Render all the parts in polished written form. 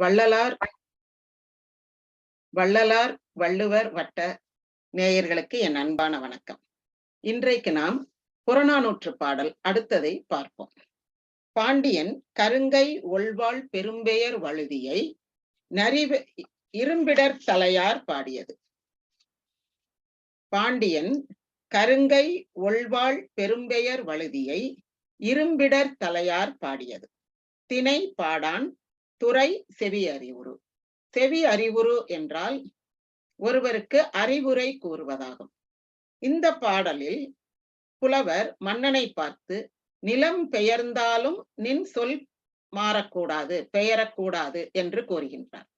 வள்ளலார் வள்ளலார் வள்ளுவர் வட்ட நேயர்களுக்கு என் அன்பான வணக்கம். இன்றைக்கு நாம் புறநானூற்று பாடல் அடுத்ததை பார்ப்போம். பாண்டியன் கருங்கை ஒள்வாள் பெரும்பெயர் வழுதியை இரும்பிடர் தலையார் பாடியது. பாண்டியன் கருங்கை ஒள்வாள் பெரும்பெயர் வழுதியை இரும்பிடர் தலையார் பாடியது. திணை பாடான், துறை செவி அறிவுறு. செவி அறிவுறு என்றால் ஒருவருக்கு அறிவுரை கூறுவதாகும். இந்த பாடலில் புலவர் மன்னனை பார்த்து நிலம் பெயர்ந்தாலும் நின் சொல் மாறக்கூடாது, பெயரக்கூடாது என்று கூறுகின்றார்.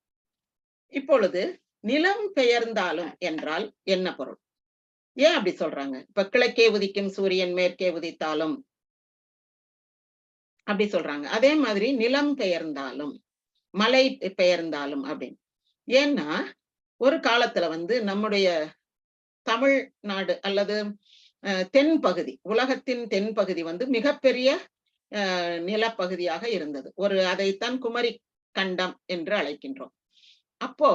இப்பொழுது நிலம் பெயர்ந்தாலும் என்றால் என்ன பொருள்? ஏன் அப்படி சொல்றாங்க? இப்ப கிழக்கே உதிக்கும் சூரியன் மேற்கே உதித்தாலும் அப்படி சொல்றாங்க. அதே மாதிரி நிலம் பெயர்ந்தாலும் மலை பெயர்ந்தாலும் அப்படின்னு. ஏன்னா ஒரு காலத்துல நம்முடைய தமிழ்நாடு அல்லது தென்பகுதி, உலகத்தின் தென்பகுதி மிகப்பெரிய நிலப்பகுதியாக இருந்தது. அதைத்தான் குமரி கண்டம் என்று அழைக்கின்றோம். அப்போ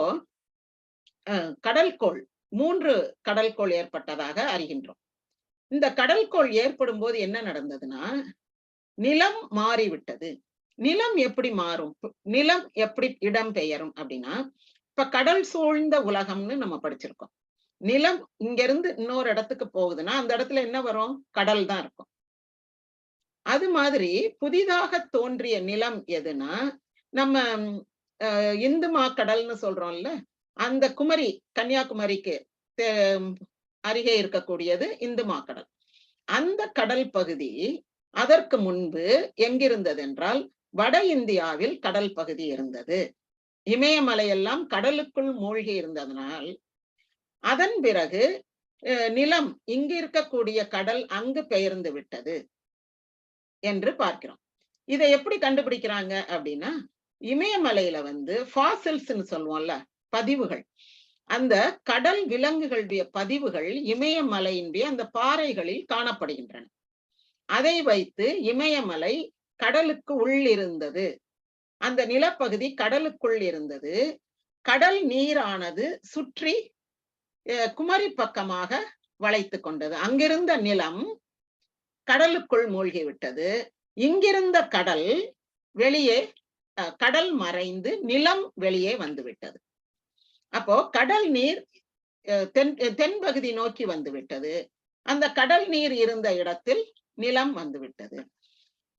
கடல்கோள் 3 கடல்கோள் ஏற்பட்டதாக அறிகின்றோம். இந்த கடல்கோள் ஏற்படும் போது என்ன நடந்ததுன்னா, நிலம் மாறிவிட்டது. நிலம் எப்படி மாறும்? நிலம் எப்படி இடம் பெயரும் அப்படின்னா, இப்ப கடல் சூழ்ந்த உலகம்னு நம்ம படிச்சிருக்கோம். நிலம் இங்க இருந்து இன்னொரு இடத்துக்கு போகுதுன்னா அந்த இடத்துல என்ன வரும்? கடல் தான் இருக்கும். அது மாதிரி புதிதாக தோன்றிய நிலம் எதுனா, நம்ம இந்து மாக்கடல்னு சொல்றோம்ல, அந்த குமரி கன்னியாகுமரிக்கு அருகே இருக்கக்கூடியது இந்து மாக்கடல். அந்த கடல் பகுதி அதற்கு முன்பு எங்கிருந்தது என்றால் வட இந்தியாவில் கடல் பகுதி இருந்தது. இமயமலையெல்லாம் கடலுக்குள் மூழ்கி இருந்ததனால் அதன் பிறகு நிலம் இங்கு இருக்கக்கூடிய கடல் அங்கு பெயர்ந்து விட்டது என்று பார்க்கிறோம். இதை எப்படி கண்டுபிடிக்கிறாங்க அப்படின்னா, இமயமலையில ஃபாசில்ஸ்ன்னு சொல்லுவோம்ல, பதிவுகள், அந்த கடல் விலங்குகளுடைய பதிவுகள் இமயமலையினுடைய அந்த பாறைகளில் காணப்படுகின்றன. அதை வைத்து இமயமலை கடலுக்கு உள் இருந்தது, அந்த நிலப்பகுதி கடலுக்குள் இருந்தது. கடல் நீரானது சுற்றி குமரி பக்கமாக வளைத்து கொண்டது. அங்கிருந்த நிலம் கடலுக்குள் மூழ்கிவிட்டது. இங்கிருந்த கடல் வெளியே, கடல் மறைந்து நிலம் வெளியே வந்துவிட்டது. அப்போ கடல் நீர் தென்பகுதி நோக்கி வந்துவிட்டது. அந்த கடல் நீர் இருந்த இடத்தில் நிலம் வந்துவிட்டது.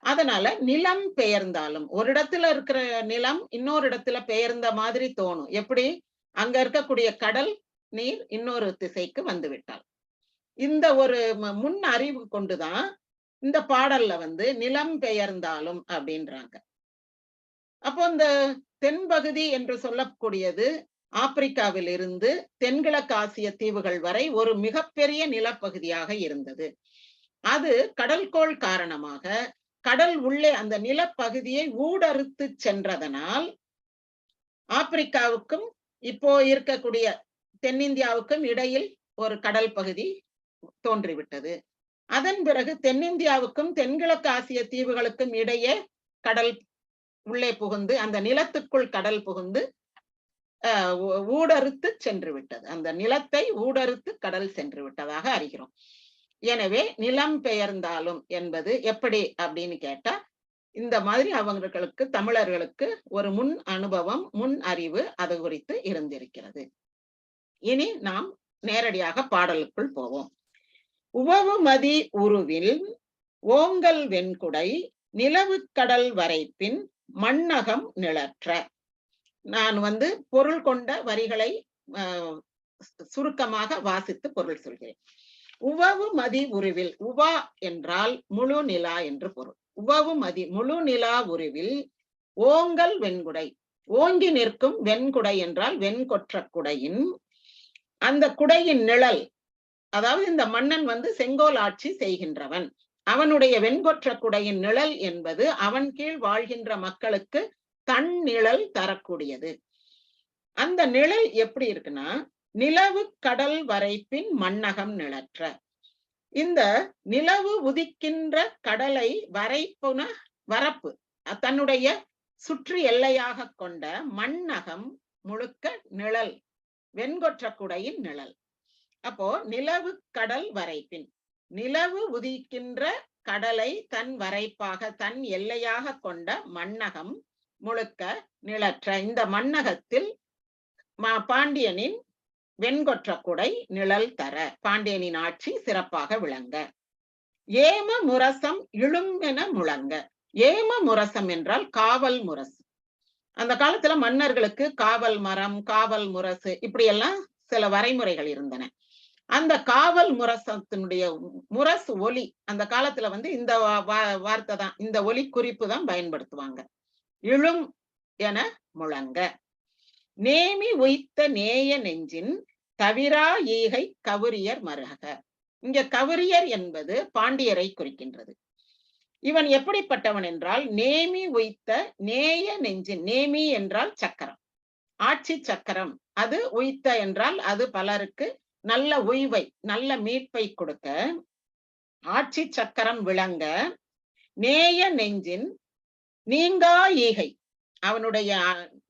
அதனால நிலம் பெயர்ந்தாலும், ஒரு இடத்துல இருக்கிற நிலம் இன்னொரு இடத்துல பெயர்ந்த மாதிரி தோணும். எப்படி? அங்க இருக்கக்கூடிய கடல் நீர் இன்னொரு திசைக்கு வந்துவிட்டால். இந்த ஒரு முன் அறிவு கொண்டுதான் இந்த பாடல்ல நிலம் பெயர்ந்தாலும் அப்படின்றாங்க. அப்போ இந்த தென்பகுதி என்று சொல்லக்கூடியது ஆப்பிரிக்காவில் இருந்து தென்கிழக்கு ஆசிய தீவுகள் வரை ஒரு மிகப்பெரிய நிலப்பகுதியாக இருந்தது. அது கடல்கோள் காரணமாக கடல் உள்ளே அந்த நிலப்பகுதியை ஊடறுத்து சென்றதனால் ஆப்பிரிக்காவுக்கும் இப்போ இருக்கக்கூடிய தென்னிந்தியாவுக்கும் இடையில் ஒரு கடல் பகுதி தோன்றிவிட்டது. அதன் பிறகு தென்னிந்தியாவுக்கும் தென்கிழக்கு ஆசிய தீவுகளுக்கும் இடையே கடல் உள்ளே புகுந்து, அந்த நிலத்துக்குள் கடல் புகுந்து ஊடறுத்து சென்று விட்டது. அந்த நிலத்தை ஊடறுத்து கடல் சென்று விட்டதாக அறிகிறோம். எனவே நிலம் பெயர்ந்தாலும் என்பது எப்படி அப்படின்னு கேட்டா, இந்த மாதிரி அவங்களுக்கு, தமிழர்களுக்கு ஒரு முன் அனுபவம், முன் அறிவு அது குறித்து இருந்திருக்கிறது. இனி நாம் நேரடியாக பாடலுக்குள் போவோம். உவவு மதி உருவில் ஓங்கல் வெண்குடை நிலவு கடல் வரைப்பின் மண்ணகம் நிழற்ற. நான் பொருள் கொண்ட வரிகளை சுருக்கமாக வாசித்து பொருள் சொல்கிறேன். உவவு மதி உருவில், உவா என்றால் முழு நிலா என்று பொருள். உவவு மதி முழு நிலா உருவில் ஓங்கல் வெண்குடை, ஓங்கி நிற்கும் வெண்குடை என்றால் வெண்கொற்ற குடையின், அந்த குடையின் நிழல், அதாவது இந்த மன்னன் செங்கோல் ஆட்சி செய்கின்றவன், அவனுடைய வெண்கொற்ற குடையின் நிழல் என்பது அவன் கீழ் வாழ்கின்ற மக்களுக்கு தன் நிழல் தரக்கூடியது. அந்த நிழல் எப்படி இருக்குன்னா, நிலவு கடல் வரைப்பின் மண்ணகம் நிழற்ற. இந்த நிலவு உதிக்கின்ற கடலை வரப்பு தன்னுடைய சுற்றி எல்லையாக கொண்ட மண்ணகம் முழுக்க நிழல், வெண்கொற்ற குடையின் நிழல். அப்போ நிலவு கடல் வரைப்பின், நிலவு உதிக்கின்ற கடலை தன் வரைப்பாக தன் எல்லையாக கொண்ட மண்ணகம் முழுக்க நிழற்ற. இந்த மண்ணகத்தில் பாண்டியனின் வெண்கொற்ற குடை நிழல் தர, பாண்டியனின் ஆட்சி சிறப்பாக விளங்க. ஏம முரசம் இழுமென முழங்க. ஏம முரசம் என்றால் காவல் முரசு. அந்த காலத்துல மன்னர்களுக்கு காவல் மரம், காவல் முரசு இப்படி எல்லாம் சில வரைமுறைகள் இருந்தன. அந்த காவல் முரசத்தினுடைய முரசு ஒலி அந்த காலத்துல இந்த வார்த்தை தான், இந்த ஒலி குறிப்பு தான் பயன்படுத்துவாங்க. இழும் என முழங்க. நேமி உய்த்த நேய நெஞ்சின் தவிரா ஈகை கவுரியர் மருக. இங்க கவுரியர் என்பது பாண்டியரை குறிக்கின்றது. இவன் எப்படிப்பட்டவன் என்றால், நேமி உய்த்த நேய நெஞ்சின், நேமி என்றால் சக்கரம், ஆட்சி சக்கரம். அது உய்த்த என்றால் அது பலருக்கு நல்ல உய்வை, நல்ல மீட்பை கொடுக்க, ஆட்சி சக்கரம் விளங்க. நேய நெஞ்சின் நீங்கா ஈகை, அவனுடைய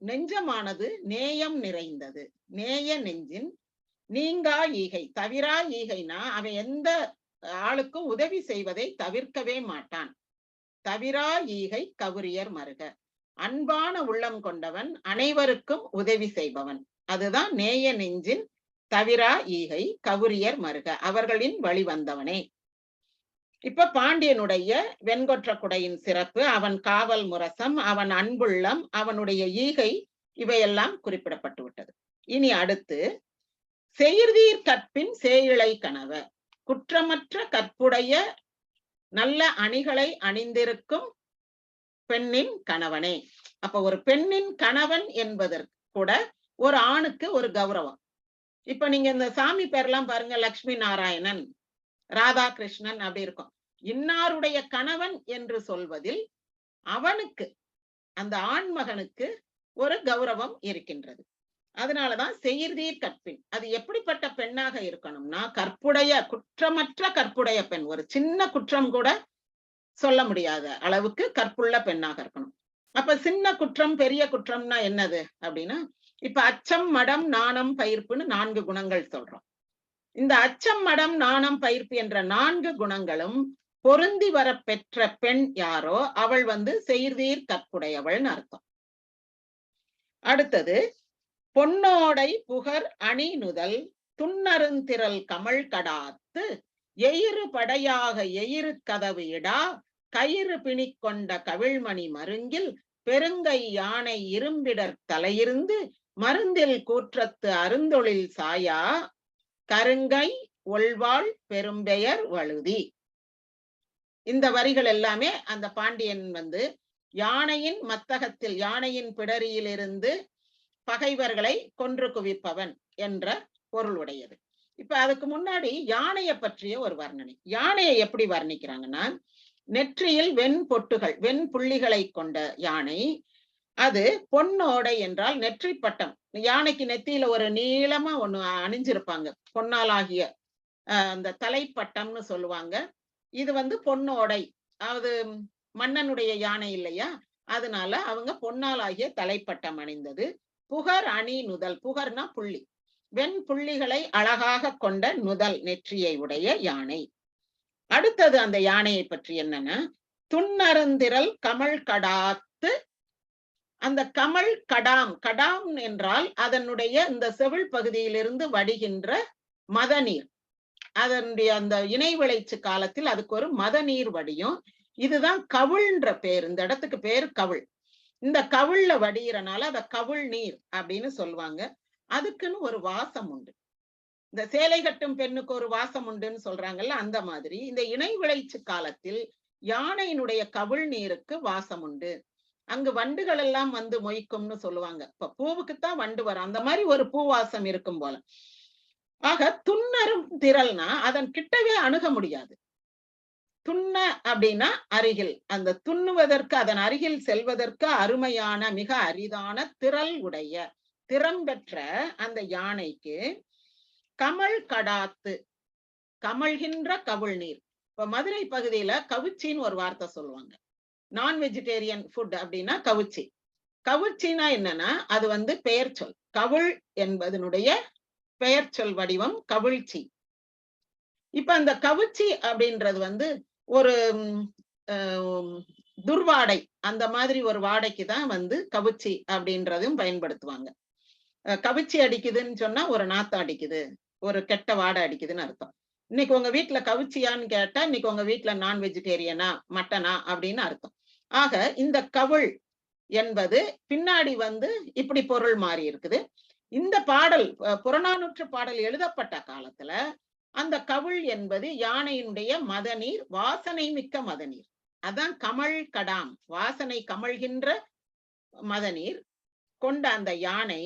நெஞ்சமானது நேயம் நிறைந்தது. நேய நெஞ்சின் நீங்கா ஈகை, தவிரா ஈகைனா அவன் எந்த ஆளுக்கும் உதவி செய்வதை தவிர்க்கவே மாட்டான். தவிரா ஈகை கவுரியர் மருக, அன்பான உள்ளம் கொண்டவன், அனைவருக்கும் உதவி செய்பவன். அதுதான் நேய நெஞ்சின் தவிரா ஈகை கவுரியர் மருக, அவர்களின் வழி வந்தவனே. இப்ப பாண்டியனுடைய வெண்கொற்ற குடையின் சிறப்பு, அவன் காவல் முரசம், அவன் அன்புள்ளம், அவனுடைய ஈகை, இவையெல்லாம் குறிப்பிடப்பட்டு விட்டது. இனி அடுத்து செயிர்தீர் கற்பின் சேயிழை கணவ, குற்றமற்ற கற்புடைய நல்ல அணிகளை அணிந்திருக்கும் பெண்ணின் கணவனே. அப்ப ஒரு பெண்ணின் கணவன் என்பதற்கு கூட ஒரு ஆணுக்கு ஒரு கௌரவம். இப்ப நீங்க இந்த சாமி பேர்லாம் பாருங்க, லட்சுமி நாராயணன், ராதாகிருஷ்ணன் அப்படி இருக்கும். இன்னாருடைய கணவன் என்று சொல்வதில் அவனுக்கு, அந்த ஆண்மகனுக்கு ஒரு கௌரவம் இருக்கின்றது. அதனாலதான் செயிர்தீர் கற்பின். அது எப்படிப்பட்ட பெண்ணாக இருக்கணும்னா, கற்புடைய, குற்றமற்ற கற்புடைய பெண். ஒரு சின்ன குற்றம் கூட சொல்ல முடியாத அளவுக்கு கற்புள்ள பெண்ணாக இருக்கணும். அப்ப சின்ன குற்றம் பெரிய குற்றம்னா என்னது அப்படின்னா, இப்ப அச்சம் மடம் நாணம் பயிர்ப்புன்னு 4 குணங்கள் சொல்றோம். இந்த அச்சம் மடம் நாணம் பயிர்ப்பு என்ற 4 குணங்களும் பொருந்தி வர பெற்ற பெண் யாரோ அவள் செயிர்தீர் கற்புடையவள்னு அர்த்தம். அடுத்தது பொன்னோடை புகர் அணி நுதல் துன்னருந்திரல் கமல் கடாத்து எயிறு படையாக எயிறு கதவு இடா கயிறு பிணிக்கொண்ட கவிழ்மணி மருங்கில் பெருங்கை யானை இரும்பிடர் தலையிருந்து மருந்தில் கூற்றத்து அருந்தொழில் சாயா கருங்கை ஒள்வாள் பெரும்பெயர் வழுதி. இந்த வரிகள் எல்லாமே அந்த பாண்டியன் யானையின் மத்தகத்தில், யானையின் பிடரியிலிருந்து பகைவர்களை கொன்று குவிப்பவன் என்ற பொருள் உடையது. இப்ப அதுக்கு முன்னாடி யானையை பற்றிய ஒரு வர்ணனை. யானையை எப்படி வர்ணிக்கிறாங்கன்னா, நெற்றியில் வெண் பொட்டுகள், வெண் புள்ளிகளை கொண்ட யானை. அது பொன்னோடை என்றால் நெற்றி பட்டம். யானைக்கு நெத்தியில ஒரு நீளமா ஒண்ணு அணிஞ்சிருப்பாங்க, பொன்னால் ஆகிய அந்த தலைப்பட்டம்னு சொல்லுவாங்க. இது பொன்னோடை, அதாவது மன்னனுடைய யானை இல்லையா, அதனால அவங்க பொன்னால் ஆகிய தலைப்பட்டம் அணிந்தது. புகர் அணி நுதல், புகர்னா புள்ளி, வெண் புள்ளிகளை அழகாக கொண்ட நுதல் நெற்றியை உடைய யானை. அடுத்தது அந்த யானையை பற்றி என்னன்னா, துன்னருந்திரல் கமல் கடாத்து. அந்த கமல் கடாம், கடாம் என்றால் அதனுடைய இந்த செவிழ் பகுதியிலிருந்து வடிகின்ற மதநீர். அதனுடைய அந்த இணை விளைச்சு காலத்தில் அதுக்கு ஒரு மதநீர் வடியும். இதுதான் கவிழ்ன்ற பேர், இந்த இடத்துக்கு பேர் கவிழ். இந்த கவிழ்ல வடிகிறனால அத கவிழ் நீர் அப்படின்னு சொல்லுவாங்க. அதுக்குன்னு ஒரு வாசம் உண்டு. இந்த சேலை கட்டும் பெண்ணுக்கு ஒரு வாசம் உண்டுன்னு சொல்றாங்கல்ல, அந்த மாதிரி இந்த இணை விளைச்சு காலத்தில் யானையினுடைய கவிழ் நீருக்கு வாசம் உண்டு. அங்கு வண்டுகள் எல்லாம் மொய்க்கும்னு சொல்லுவாங்க. இப்ப பூவுக்குத்தான் வண்டு வரும், அந்த மாதிரி ஒரு பூவாசம் இருக்கும் போல. ஆக துன்னரும் திரள்னா அதன் கிட்டவே அணுக முடியாது. துண்ண அப்படின்னா அருகில், அந்த துண்ணுவதற்கு, அதன் அருகில் செல்வதற்கு அருமையான மிக அரிதான திரள் உடைய திறம்பெற்ற அந்த யானைக்கு கமல் கடாத்து, கமழ்கின்ற கவிழ் நீர். இப்ப மதுரை பகுதியில கவுச்சின்னு ஒரு வார்த்தை சொல்லுவாங்க. நான் வெஜிடேரியன் ஃபுட் அப்படின்னா கவுச்சி. கவிழ்ச்சினா என்னன்னா அது வந்து பெயர் சொல். கவிழ் என்பதனுடைய பெயர் சொல் வடிவம் கவிழ்ச்சி. இப்ப அந்த கவிழ்ச்சி அப்படின்றது வந்து ஒரு துர்வாடை, அந்த மாதிரி ஒரு வாடைக்கு தான் வந்து கவிழ்ச்சி அப்படின்றதும் பயன்படுத்துவாங்க. கவிச்சி அடிக்குதுன்னு சொன்னா ஒரு நாத்தம் அடிக்குது, ஒரு கெட்ட வாடை அடிக்குதுன்னு அர்த்தம். இன்னைக்கு உங்க வீட்டுல கவிச்சியான்னு கேட்டா இன்னைக்கு உங்க வீட்டுல நான் வெஜிடேரியனா மட்டனா அப்படின்னு அர்த்தம். ஆக இந்த கவிழ் என்பது பின்னாடி வந்து இப்படி பொருள் மாறி இருக்குது. இந்த பாடல் புறநானூற்று பாடல் எழுதப்பட்ட காலத்துல அந்த கவிழ் என்பது யானையினுடைய மதநீர், வாசனை மிக்க மதநீர். அதான் கமழ் கடாம், வாசனை கமழ்கின்ற மதநீர் கொண்ட அந்த யானை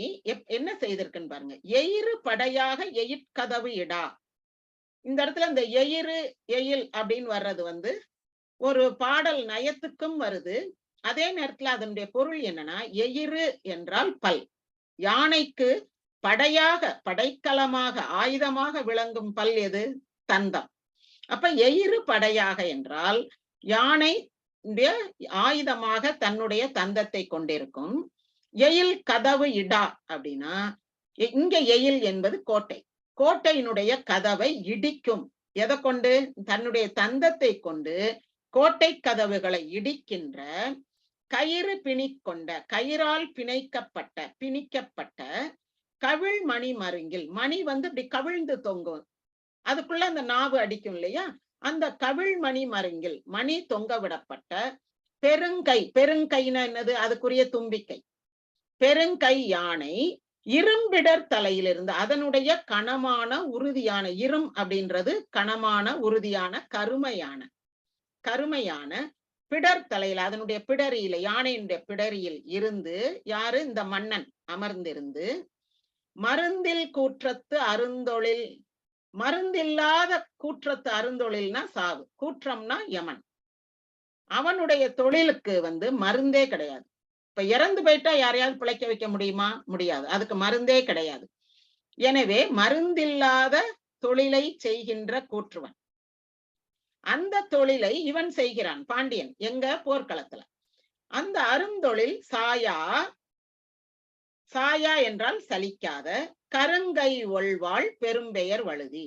என்ன செய்திருக்குன்னு பாருங்க. எயிறு படையாக எயிற்கதவு இடா. இந்த இடத்துல இந்த எயிறு எயில் அப்படின்னு வர்றது வந்து ஒரு பாடல் நயத்துக்கும் வருது. அதே நேரத்துல அதனுடைய பொருள் என்னன்னா, எயிறு என்றால் பல். யானைக்கு படையாக, படைக்கலமாக, ஆயுதமாக விளங்கும் பல் எது? தந்தம். அப்ப எயிறு படையாக என்றால் யானை ஆயுதமாக தன்னுடைய தந்தத்தை கொண்டிருக்கும். எயில் கதவு இடா அப்படின்னா இங்க எயில் என்பது கோட்டை. கோட்டையினுடைய கதவை இடிக்கும். எதை கொண்டு? தன்னுடைய தந்தத்தை கொண்டு கோட்டை கதவுகளை இடிக்கின்ற கயிறு பிணிக்கொண்ட, கயிறால் பிணிக்கப்பட்ட கவிழ் மணி மருங்கில், மணி வந்து இப்படி கவிழ்ந்து தொங்கும், அதுக்குள்ள அந்த நாவு அடிக்கும் இல்லையா, அந்த கவிழ் மணி மருங்கில் மணி தொங்க விடப்பட்ட பெருங்கை, பெருங்கைனா என்னது? அதுக்குரிய தும்பிக்கை. பெருங்கை யானை இரும்பிடர் தலையிலிருந்து, அதனுடைய கனமான உறுதியான, இரும் அப்படின்றது கனமான உறுதியான கருமையான பிடர் தலையில், அதனுடைய பிடரியில, யானையினுடைய பிடரியில் இருந்து யாரு? இந்த மன்னன் அமர்ந்திருந்து மருந்தில் கூற்றத்து அருந்தொழில், மருந்தில்லாத கூற்றத்து அருந்தொழில்னா சாவு, கூற்றம்னா யமன். அவனுடைய தொழிலுக்கு வந்து மருந்தே கிடையாது. இப்ப இறந்து போயிட்டா யாரையாவது பிழைக்க வைக்க முடியுமா? முடியாது. அதுக்கு மருந்தே கிடையாது. எனவே மருந்தில்லாத தொழிலை செய்கின்ற கூற்றுவன். அந்த தொழிலை இவன் செய்கிறான், பாண்டியன், எங்க? போர்க்களத்துல. அந்த அருந்தொழில் சாயா, சாயா என்றால் சலிக்காத, கருங்கை ஒள்வாள் பெரும்பெயர் வழுதி.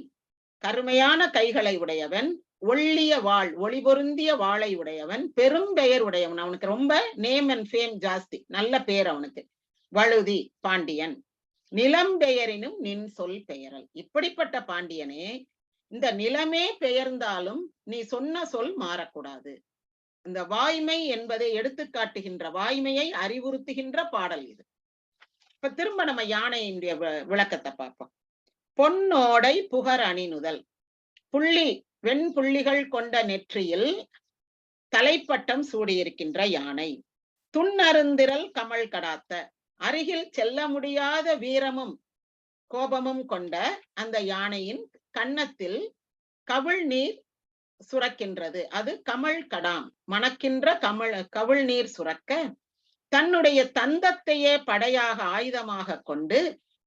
கருமையான கைகளை உடையவன், ஒள்ளிய வாழ், ஒளி பொருந்திய வாளை உடையவன், பெரும்பெயர் உடையவன். அவனுக்கு ரொம்ப நேம் அண்ட் ஃபேம் ஜாஸ்தி, நல்ல பேர் அவனுக்கு. வழுதி பாண்டியன். நிலம்பெயரினும் நின் சொல் பெயரல். இப்படிப்பட்ட பாண்டியனே, இந்த நிலமே பெயர்ந்தாலும் நீ சொன்ன சொல் மாறக்கூடாது. இந்த வாய்மை என்பதை எடுத்து காட்டுகின்ற, வாய்மையை அறிவுறுத்துகின்ற பாடல் இது. இப்ப திரும்ப நம்ம யானையினுடைய விளக்கத்தை பார்ப்போம். பொன்னோடை புகர் அணிநுதல், புள்ளி வெண்புள்ளிகள் கொண்ட நெற்றியில் தலைப்பட்டம் சூடியிருக்கின்ற யானை. துன்னருந்திரல் கமல் கடாத்த, அருகில் செல்ல முடியாத வீரமும் கோபமும் கொண்ட அந்த யானையின் கன்னத்தில் கவிழ் நீர் சுரக்கின்றது. அது கமல் கடாம், மணக்கின்ற கவிழ் நீர் சுரக்க தன்னுடைய தந்தத்தையே படையாக ஆயுதமாக கொண்டு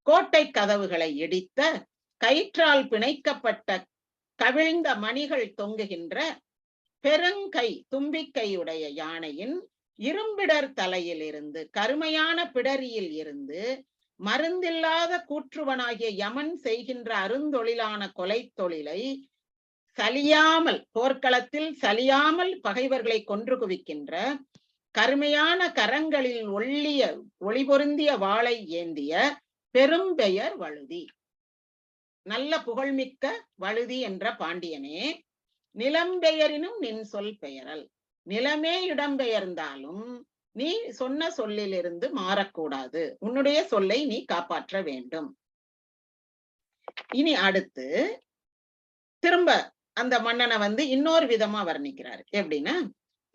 கோட்டை கதவுகளை இடித்த, கயிற்றால் பிணைக்கப்பட்ட கவிழ்ந்த மணிகள் தொங்குகின்ற பெருங்கை தும்பிக்கையுடைய யானையின் இரும்பிடர் தலையில் இருந்து, கருமையான பிடரியில் இருந்து மருந்தில்லாத கூற்றுவனாகிய யமன் செய்கின்ற அருந்தொழிலான கொலை தொழிலை சலியாமல், போர்க்களத்தில் சலியாமல் பகைவர்களை கொன்று குவிக்கின்ற கருமையான கரங்களில் ஒளி பொருந்திய வாளை ஏந்திய பெரும்பெயர் வழுதி. நல்ல புகழ்மிக்க வழுதி என்ற பாண்டியனே, நிலம்பெயரினும் நின் சொல் பெயரல். நிலமே இடம்பெயர்ந்தாலும் நீ சொன்ன சொல்லிலிருந்து மாறக்கூடாது. உன்னுடைய சொல்லை நீ காப்பாற்ற வேண்டும். இனி அடுத்து திரும்ப அந்த மன்னனை வந்து இன்னொரு விதமா வர்ணிக்கிறார். எப்படின்னா,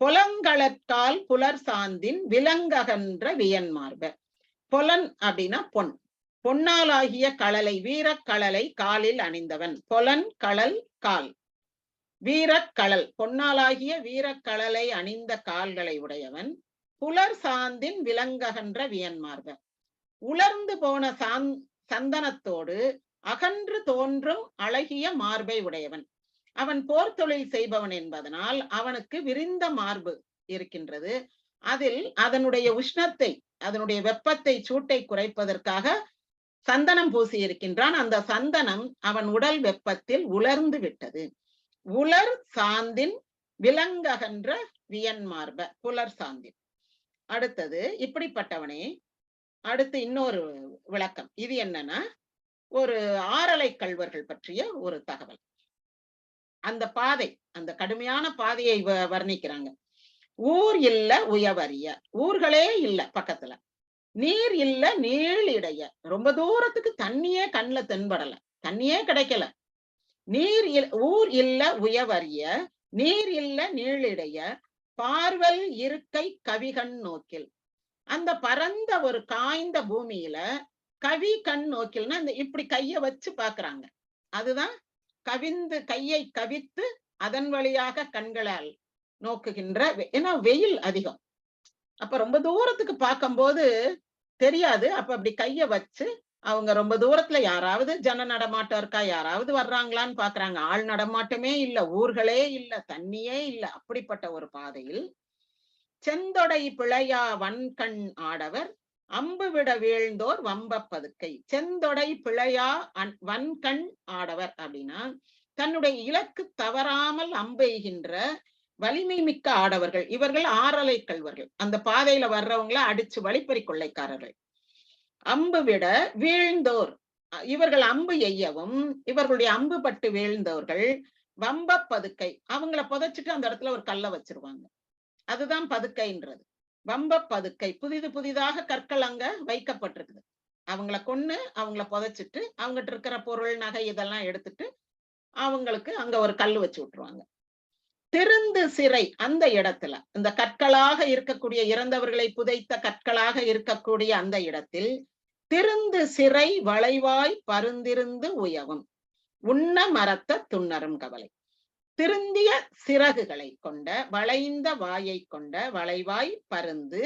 புலங்களற்கால் புலர் சாந்தின் விலங்ககன்ற வியன்மார்ப. புலன் அப்படின்னா பொன், பொன்னாலாகிய களலை, வீரக்கழலை காலில் அணிந்தவன். பொலன் களல் கால், வீரக்கழல், பொன்னாலாகிய வீரக்கழலை அணிந்த கால்களை உடையவன். புலர் சாந்தின் விலங்ககன்ற வியன்மார்ப, உலர்ந்து போன சந்தனத்தோடு அகன்று தோன்றும் அழகிய மார்பை உடையவன். அவன் போர் தொழில் செய்பவன் என்பதனால் அவனுக்கு விரிந்த மார்பு இருக்கின்றது. அதில் அதனுடைய உஷ்ணத்தை, அதனுடைய வெப்பத்தை, சூட்டை குறைப்பதற்காக சந்தனம் பூசி இருக்கின்றான். அந்த சந்தனம் அவன் உடல் வெப்பத்தில் உலர்ந்து விட்டது. உலர் சாந்தின் விலங்ககன்ற வியன்மார்ப, புலர் சாந்தின். அடுத்தது, இப்படிப்பட்டவனே. அடுத்து இன்னொரு விளக்கம். இது என்னன்னா, ஒரு ஆறலை கள்வர்கள் பற்றிய ஒரு தகவல். அந்த பாதை, அந்த கடுமையான பாதையை வர்ணிக்கிறாங்க. ஊர் இல்ல உயவறிய, ஊர்களே இல்ல பக்கத்துல. நீர் இல்ல நீளிடைய, ரொம்ப தூரத்துக்கு தண்ணியே கண்ணுல தென்படல, தண்ணியே கிடைக்கல. ஊர் இல்ல உயவறிய, நீர் இல்ல நீளிடைய, பார்வல் இருக்கை கவிகண் நோக்கில். அந்த பரந்த ஒரு காய்ந்த பூமியில கவி கண் நோக்கில்னா இப்படி கைய வச்சு பாக்குறாங்க. அதுதான் கவிந்து, கையை கவித்து அதன் வழியாக கண்களால் நோக்குகின்ற. ஏன்னா வெயில் அதிகம், அப்ப ரொம்ப தூரத்துக்கு பார்க்கும்போது தெரியாது. அப்ப அப்படி கைய வச்சு அவங்க ரொம்ப தூரத்துல யாராவது ஜன நடமாட்டம் இருக்கா, யாராவது வர்றாங்களான்னு பாக்குறாங்க. ஆள் நடமாட்டமே இல்ல, ஊர்களே இல்ல, தண்ணியே இல்ல. அப்படிப்பட்ட ஒரு பாதையில் செந்தொடை பிழையா வன்கண் ஆடவர் அம்பு விட வீழ்ந்தோர் வம்ப பதுக்கை. செந்தொடை பிழையா வன்கண் ஆடவர் அப்படின்னா தன்னுடைய இலக்கு தவறாமல் அம்பெய்கின்ற வலிமை மிக்க ஆடவர்கள். இவர்கள் ஆறலை கள்வர்கள், அந்த பாதையில வர்றவங்கள அடிச்சு வழிப்பறி கொள்ளைக்காரர்கள். அம்பு விட வீழ்ந்தோர், இவர்கள் அம்பு எய்யவும் இவர்களுடைய அம்பு பட்டு வீழ்ந்தவர்கள் வம்ப பதுக்கை, அவங்கள புதைச்சிட்டு அந்த இடத்துல ஒரு கல்லை வச்சிருவாங்க. அதுதான் பதுக்கைன்றது. வம்ப பதுக்கை, புதிதாக கற்கள் அங்க வைக்கப்பட்டிருக்குது. அவங்கள கொன்னு அவங்கள புதைச்சிட்டு அவங்ககிட்ட இருக்கிற பொருள், நகை இதெல்லாம் எடுத்துட்டு அவங்களுக்கு அங்க ஒரு கல் வச்சு விட்டுருவாங்க. திருந்து சிறை, அந்த இடத்துல இந்த கற்களாக இருக்கக்கூடிய, இறந்தவர்களை புதைத்த கற்களாக இருக்கக்கூடிய அந்த இடத்தில் திருந்து சிறை வளைவாய் பருந்திருந்து உயவும் உண்ண மரத்த துண்ணரும் கவலை. திருந்திய சிறகுகளை கொண்ட, வளைந்த வாயை கொண்ட, வளைவாய் பருந்து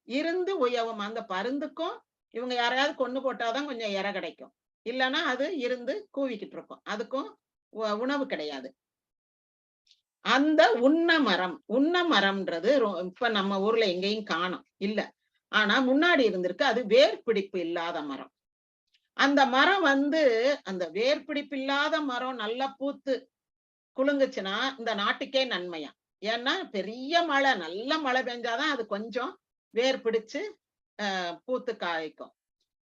இருந்து உயவும். அந்த பருந்துக்கும் இவங்க யாரையாவது கொண்டு போட்டாதான் கொஞ்சம் இற கிடைக்கும், இல்லைன்னா அது இருந்து கூவிக்கிட்டு இருக்கும். அதுக்கும் உணவு கிடையாது. அந்த உண்ண மரம்ன்றது இப்ப நம்ம ஊர்ல எங்கேயும் காணோம் இல்ல, ஆனா முன்னாடி இருந்திருக்கு. அது வேர்பிடிப்பு இல்லாத மரம். அந்த மரம் அந்த வேர்பிடிப்பு இல்லாத மரம் நல்லா பூத்து குலுங்குச்சுன்னா இந்த நாட்டுக்கே நன்மையா. ஏன்னா பெரிய மழை, நல்ல மழை பெஞ்சாதான் அது கொஞ்சம் வேர் பிடிச்சு பூத்து காய்க்கும்.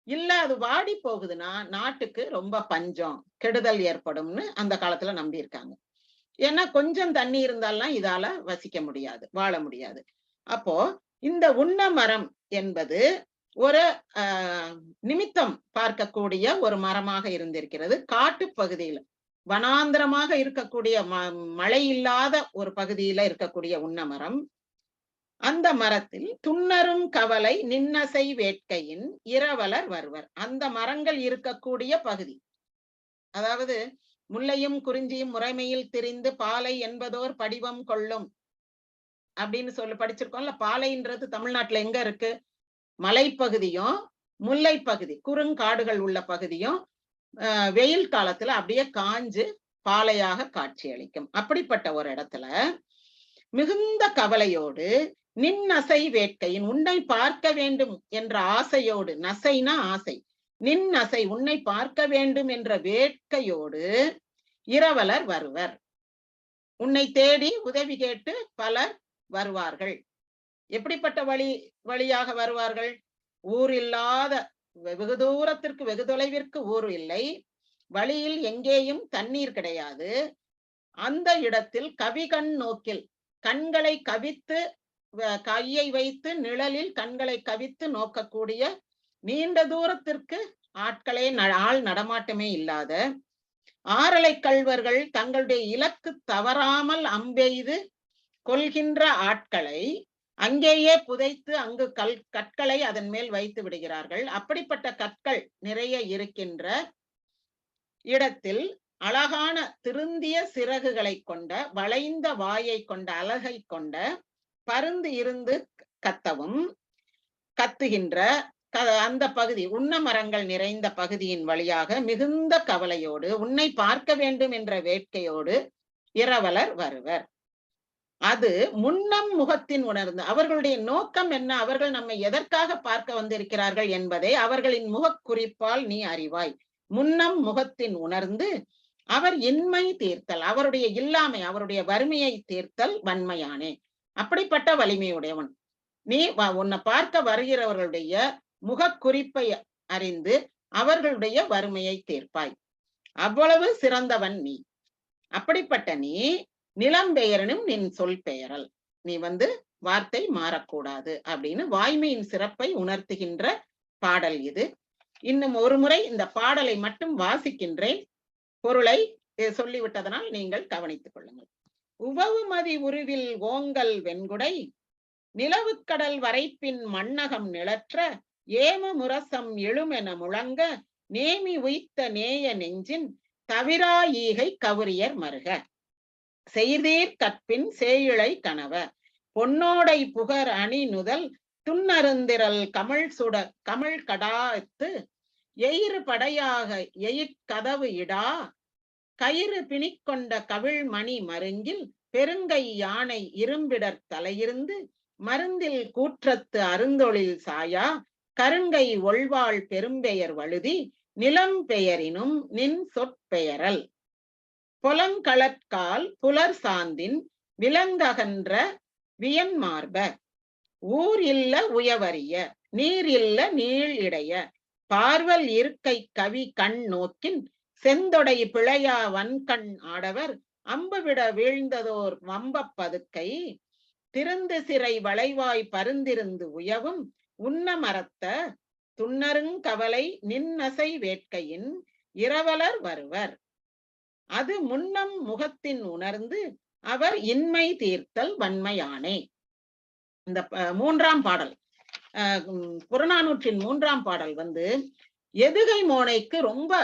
இல்ல அது வாடி போகுதுன்னா நாட்டுக்கு ரொம்ப பஞ்சம், கெடுதல் ஏற்படும்னு அந்த காலத்துல நம்பி இருக்காங்க. ஏன்னா கொஞ்சம் தண்ணி இருந்தாலும் இதால வசிக்க முடியாது, வாழ முடியாது. அப்போ இந்த உண்ண மரம் என்பது ஒரு நிமித்தம் பார்க்கக்கூடிய ஒரு மரமாக இருந்திருக்கிறது. காட்டு பகுதியில, வனாந்திரமாக இருக்கக்கூடிய, மழை இல்லாத ஒரு பகுதியில இருக்கக்கூடிய உண்ணமரம். அந்த மரத்தில் துண்ணரும் கவலை நின்னசை வேட்கையின் இரவலர் வருவர். அந்த மரங்கள் இருக்கக்கூடிய பகுதி, அதாவது முல்லையும் குறிஞ்சியும் முறைமையில் திரிந்து பாலை என்பதோர் படிவம் கொள்ளும் அப்படின்னு படிச்சிருக்கோம்ல. பாலைன்றது தமிழ்நாட்டுல எங்க இருக்கு? மலைப்பகுதியும் முல்லை பகுதி, குறுங்காடுகள் உள்ள பகுதியும் வெயில் காலத்துல அப்படியே காஞ்சு பாலையாக காட்சியளிக்கும். அப்படிப்பட்ட ஒரு இடத்துல மிகுந்த கவலையோடு நின்னசை வேட்கையின், உன்னை பார்க்க வேண்டும் என்ற ஆசையோடு, நசைனா ஆசை, நின்னசை உன்னை பார்க்க வேண்டும் என்ற வேட்கையோடு இரவலர் வருவர். உன்னை தேடி உதவி கேட்டு பலர் வருவார்கள். எப்படிப்பட்ட வழியாக வருவார்கள்? ஊர் இல்லாத, வெகு தூரத்திற்கு, வெகு தொலைவிற்கு ஊர் இல்லை, வழியில் எங்கேயும் தண்ணீர் கிடையாது. அந்த இடத்தில் கவிகண் நோக்கில், கண்களை கவித்து, கையை வைத்து நிழலில் கண்களை கவித்து நோக்கக்கூடிய, நீண்ட தூரத்திற்கு ஆட்களே, ஆள் நடமாட்டமே இல்லாத ஆறலை கள்வர்கள் தங்களுடைய இலக்கு தவறாமல் அம்பெய்து கொள்கின்ற ஆட்களை அங்கேயே புதைத்து அங்கு கற்களை அதன் மேல் வைத்து விடுகிறார்கள். அப்படிப்பட்ட கற்கள் நிறைய இருக்கின்ற இடத்தில் அழகான திருந்திய சிறகுகளை கொண்ட, வளைந்த வாயை கொண்ட, அழகை கொண்ட பருந்து இருந்து கத்துகின்ற அந்த பகுதி, உண்ண மரங்கள் நிறைந்த பகுதியின் வழியாக மிகுந்த கவலையோடு, உன்னை பார்க்க வேண்டும் என்ற வேட்கையோடு இரவலர் வருவர். அது முன்னம் முகத்தின் உணர்ந்து அவர்களுடைய நோக்கம் என்ன, அவர்கள் நம்மை எதற்காக பார்க்க வந்திருக்கிறார்கள் என்பதை அவர்களின் முகக்குறிப்பால் நீ அறிவாய். முன்னம் முகத்தின் உணர்ந்து அவர் இன்மை தீர்த்தல், அவருடைய இல்லாமை, அவருடைய வறுமையை தீர்த்தல் வன்மையானே. அப்படிப்பட்ட வலிமையுடையவன் நீ. உன்னை பார்க்க வருகிறவர்களுடைய முகக்குறிப்பை அறிந்து அவர்களுடைய வறுமையை தீர்ப்பாய். அவ்வளவு சிறந்தவன் நீ. அப்படிப்பட்ட நீ நிலம்பெயரனும் நின் சொல் பெயரல். நீ வார்த்தை மாறக்கூடாது அப்படின்னு வாய்மையின் சிறப்பை உணர்த்துகின்ற பாடல் இது. இன்னும் ஒரு முறை இந்த பாடலை மட்டும் வாசிக்கின்றேன், பொருளை சொல்லிவிட்டதனால் நீங்கள் கவனித்துக் கொள்ளுங்கள். உவவுமதி உருவில் ஓங்கல் வெண்குடை நிலவுக்கடல் வரைப்பின் மண்ணகம் நிழற்ற ஏம முரசம் எழுமென முழங்க நேமி உய்த்த நேய நெஞ்சின் தவிரா ஈகை கவுரியர் மருக செய்தீர் கற்பின் சேயிழை கனவ பொன்னோடை புகர் அணி நுதல் துன்னருந்திரல் கமிழ் கடாத்து எயிறு படையாக எயிற்கதவு இடா கயிறு பிணிக்கொண்ட கவிழ் மணி மருங்கில் பெருங்கை யானை இரும்பிடர் தலையிருந்து மருந்தில் கூற்றத்து அருந்தொழில் சாயா கருங்கை ஒள்வாள் பெரும்பெயர் வழுதி நிலம் பெயரினும் நின் சொற்பெயரல் பொலங்களற்கால் புலர் சாந்தின் விலங்ககன்ற வியன்மார்ப ஊர் இல்ல உயவரிய நீர் இல்ல நீள் இடைய பார்வல் இருக்கை கவி கண் நோக்கின் செந்தொடை பிழையா வன்கண் ஆடவர் அம்புவிட வீழ்ந்ததோர் வம்பப் பதுக்கை திருந்து சிறை வளைவாய் பருந்திருந்து உயவும் உண்ண மரத்த துன்னருங்கவலை நின்னசை வேட்கையின் இரவலர் வருவர் அது முன்னம் முகத்தின் உணர்ந்து அவர் இன்மை தீர்த்தல் வன்மையானே. இந்த மூன்றாம் பாடல், புறநானூற்றின் மூன்றாம் பாடல் எதுகை மோனைக்கு ரொம்ப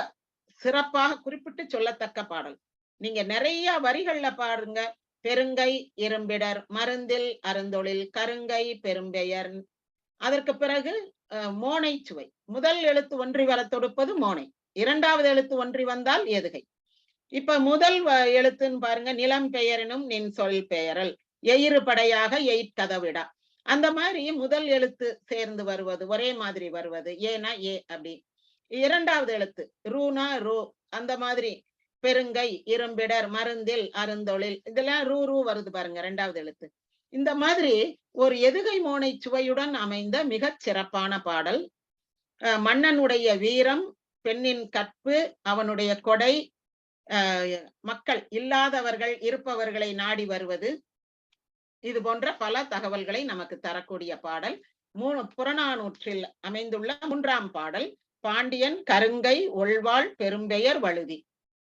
சிறப்பாக குறிப்பிட்டு சொல்லத்தக்க பாடல். நீங்க நிறைய வரிகள்ல பாருங்க, பெருங்கை இரும்பிடர் மருந்தில் அருந்தொழில் கருங்கை பெரும்பெயர். அதற்கு பிறகு மோனை சுவை. முதல் எழுத்து ஒன்றி வர தொடுப்பது மோனை, இரண்டாவது எழுத்து ஒன்றி வந்தால் எதுகை. இப்ப முதல் எழுத்துன்னு பாருங்க, நிலம் பெயரினும் நின் சொல் பெயரல் எயிறு படையாக எயிற்கதவிடா. அந்த மாதிரி முதல் எழுத்து சேர்ந்து வருவது, ஒரே மாதிரி வருவது, ஏனா ஏ அப்படி. இரண்டாவது எழுத்து ரூனா ரூ, அந்த மாதிரி பெருங்கை இரும்பிடர் மருந்தில் அருந்தொழில், இதெல்லாம் ரூ ரூ வருது பாருங்க இரண்டாவது எழுத்து. இந்த மாதிரி ஒரு எதுகை மோனை சுவையுடன் அமைந்த மிகச் சிறப்பான பாடல். மன்னனுடைய வீரம், பெண்ணின் கற்பு, அவனுடைய கொடை, மக்கள் இல்லாதவர்கள் இருப்பவர்களை நாடி வருவது, இது போன்ற பல தகவல்களை நமக்கு தரக்கூடிய பாடல். புறநானூற்றில் அமைந்துள்ள மூன்றாம் பாடல். பாண்டியன் கருங்கை ஒள்வாள் பெரும்பெயர் வழுதி.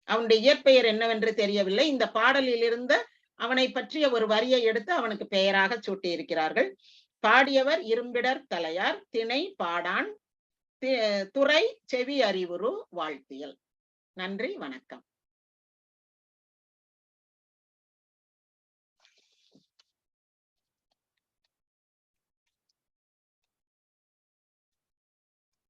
அவனுடைய இயற்பெயர் என்னவென்று தெரியவில்லை. இந்த பாடலில் இருந்த அவனை பற்றிய ஒரு வரியை எடுத்து அவனுக்கு பெயராக சூட்டி இருக்கிறார்கள். பாடியவர் இரும்பிடர் தலையார், திணை பாடான், துறை செவி அறிவுறு வாழ்த்தியல். நன்றி, வணக்கம்.